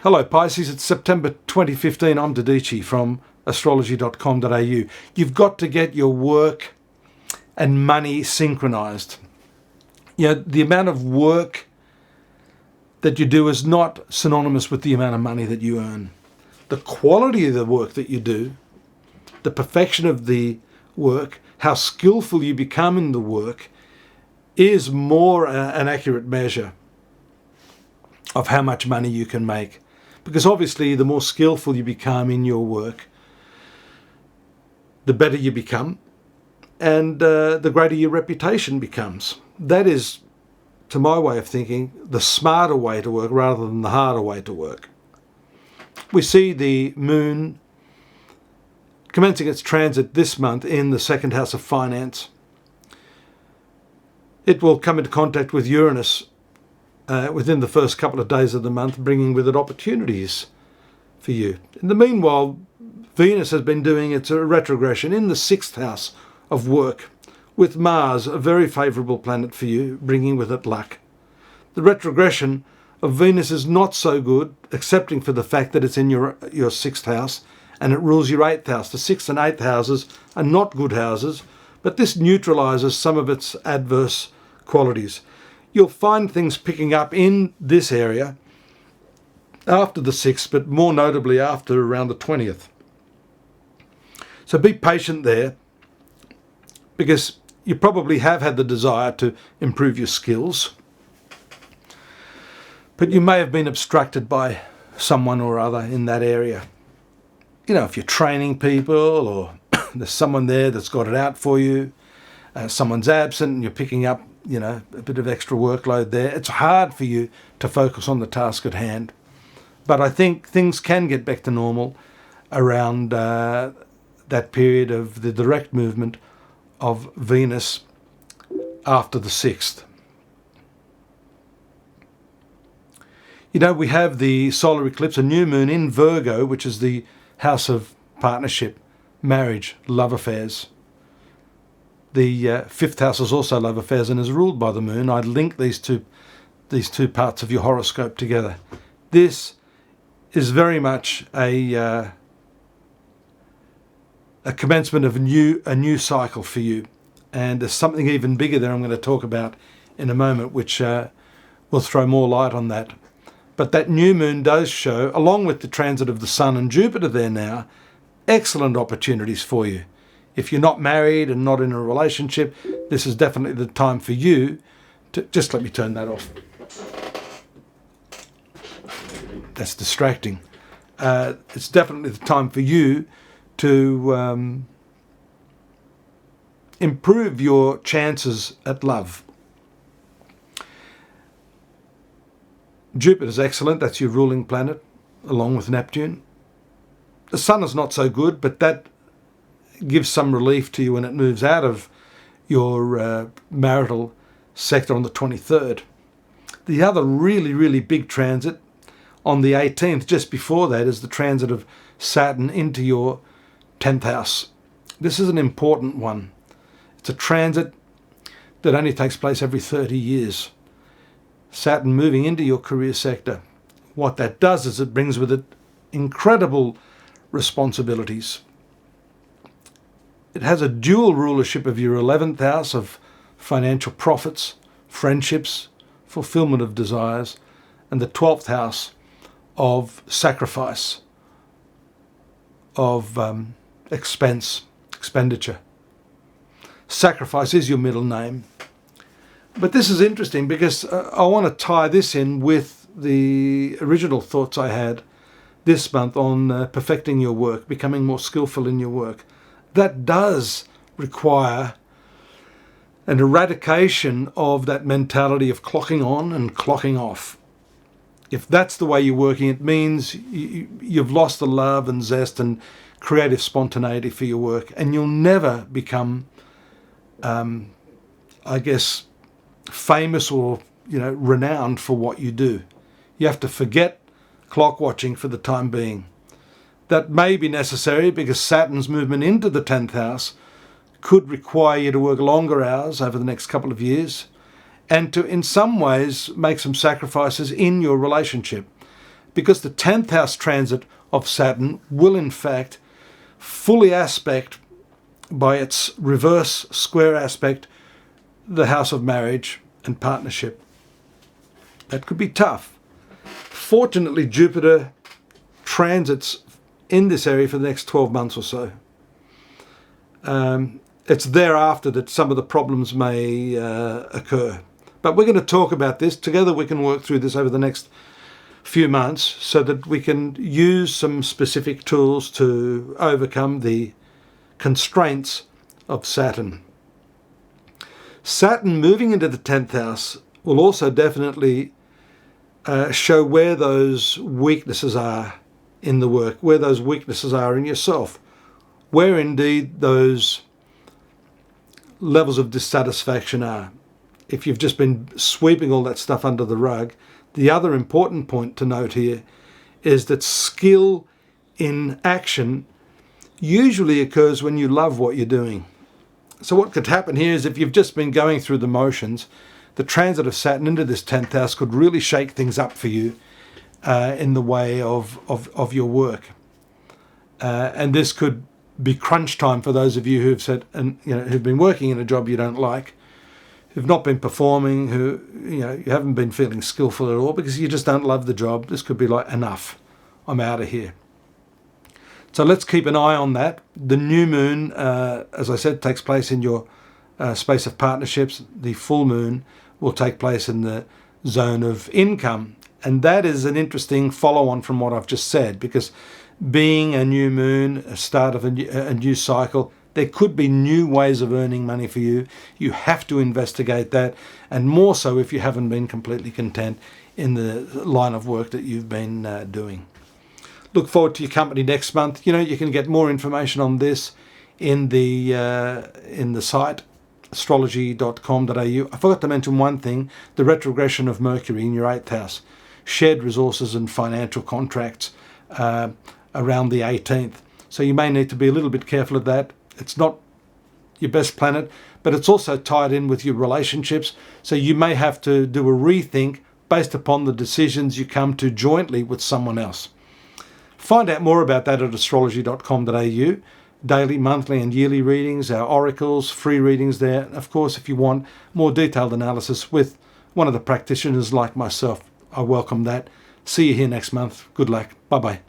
Hello Pisces, it's September 2015. I'm Dadhichi from astrology.com.au. You've got to get your work and money synchronized. You know, the amount of work that you do is not synonymous with the amount of money that you earn. The quality of the work that you do, the perfection of the work, how skillful you become in the work is more an accurate measure of how much money you can make. Because obviously the more skillful you become in your work, the better you become and the greater your reputation becomes. That is, to my way of thinking, the smarter way to work rather than the harder way to work. We see the moon commencing its transit this month in the second house of finance. It will come into contact with Uranus within the first couple of days of the month, bringing with it opportunities for you. In the meanwhile, Venus has been doing its retrogression in the sixth house of work, with Mars, a very favourable planet for you, bringing with it luck. The retrogression of Venus is not so good, excepting for the fact that it's in your sixth house and it rules your eighth house. The sixth and eighth houses are not good houses, but this neutralises some of its adverse qualities. You'll find things picking up in this area after the 6th, but more notably after around the 20th. So be patient there, because you probably have had the desire to improve your skills, but you may have been obstructed by someone or other in that area. You know, if you're training people or there's someone there that's got it out for you, someone's absent and you're picking up, you know, a bit of extra workload there, it's hard for you to focus on the task at hand. But I think things can get back to normal around that period of the direct movement of Venus after the 6th. You know, we have the solar eclipse, a new moon in Virgo, which is the house of partnership, marriage, love affairs. The fifth house is also love affairs and is ruled by the moon. I'd link these two parts of your horoscope together. This is very much a commencement of a new cycle for you, and there's something even bigger there I'm going to talk about in a moment, which will throw more light on that. But that new moon does show, along with the transit of the Sun and Jupiter there now, excellent opportunities for you. If you're not married and not in a relationship, this is definitely the time for you to... Just let me turn that off. That's distracting. It's definitely the time for you to improve your chances at love. Jupiter's excellent. That's your ruling planet, along with Neptune. The Sun is not so good, but that gives some relief to you when it moves out of your marital sector on the 23rd. The other really big transit on the 18th, just before that, is the transit of Saturn into your 10th house. This is an important one. It's a transit that only takes place every 30 years. Saturn moving into your career sector. What that does is it brings with it incredible responsibilities. It has a dual rulership of your 11th house of financial profits, friendships, fulfillment of desires, and the 12th house of sacrifice, of expenditure. Sacrifice is your middle name. But this is interesting because I want to tie this in with the original thoughts I had this month on perfecting your work, becoming more skillful in your work. That does require an eradication of that mentality of clocking on and clocking off. If that's the way you're working, it means you've lost the love and zest and creative spontaneity for your work, and you'll never become, I guess, famous or renowned for what you do. You have to forget clock watching for the time being. That may be necessary because Saturn's movement into the 10th house could require you to work longer hours over the next couple of years and to, in some ways, make some sacrifices in your relationship. because the 10th house transit of Saturn will in fact fully aspect by its reverse square aspect the house of marriage and partnership. That could be tough. Fortunately, Jupiter transits in this area for the next 12 months or so. It's thereafter that some of the problems may occur. But we're going to talk about this. Together we can work through this over the next few months so that we can use some specific tools to overcome the constraints of Saturn. Saturn moving into the 10th house will also definitely show where those weaknesses are in the work, where those weaknesses are in yourself, where indeed those levels of dissatisfaction are. If you've just been sweeping all that stuff under the rug, the other important point to note here is that skill in action usually occurs when you love what you're doing. So what could happen here is if you've just been going through the motions, the transit of Saturn into this 10th house could really shake things up for you in the way of your work. And this could be crunch time for those of you who've said, and who've been working in a job you don't like, who've not been performing, who you haven't been feeling skillful at all because you just don't love the job. This could be like, enough, I'm out of here. So let's keep an eye on that. The new moon, as I said, takes place in your space of partnerships. The full moon will take place in the zone of income. And that is an interesting follow-on from what I've just said, because being a new moon, a start of a new cycle, there could be new ways of earning money for you. You have to investigate that, and more so if you haven't been completely content in the line of work that you've been doing. Look forward to your company next month. You can get more information on this in the site astrology.com.au. I forgot to mention one thing: the retrogression of Mercury in your 8th house, shared resources and financial contracts around the 18th. So you may need to be a little bit careful of that. It's not your best planet, but it's also tied in with your relationships. So you may have to do a rethink based upon the decisions you come to jointly with someone else. Find out more about that at astrology.com.au. Daily, monthly and yearly readings, our oracles, free readings there. Of course, if you want more detailed analysis with one of the practitioners like myself, I welcome that. See you here next month. Good luck. Bye-bye.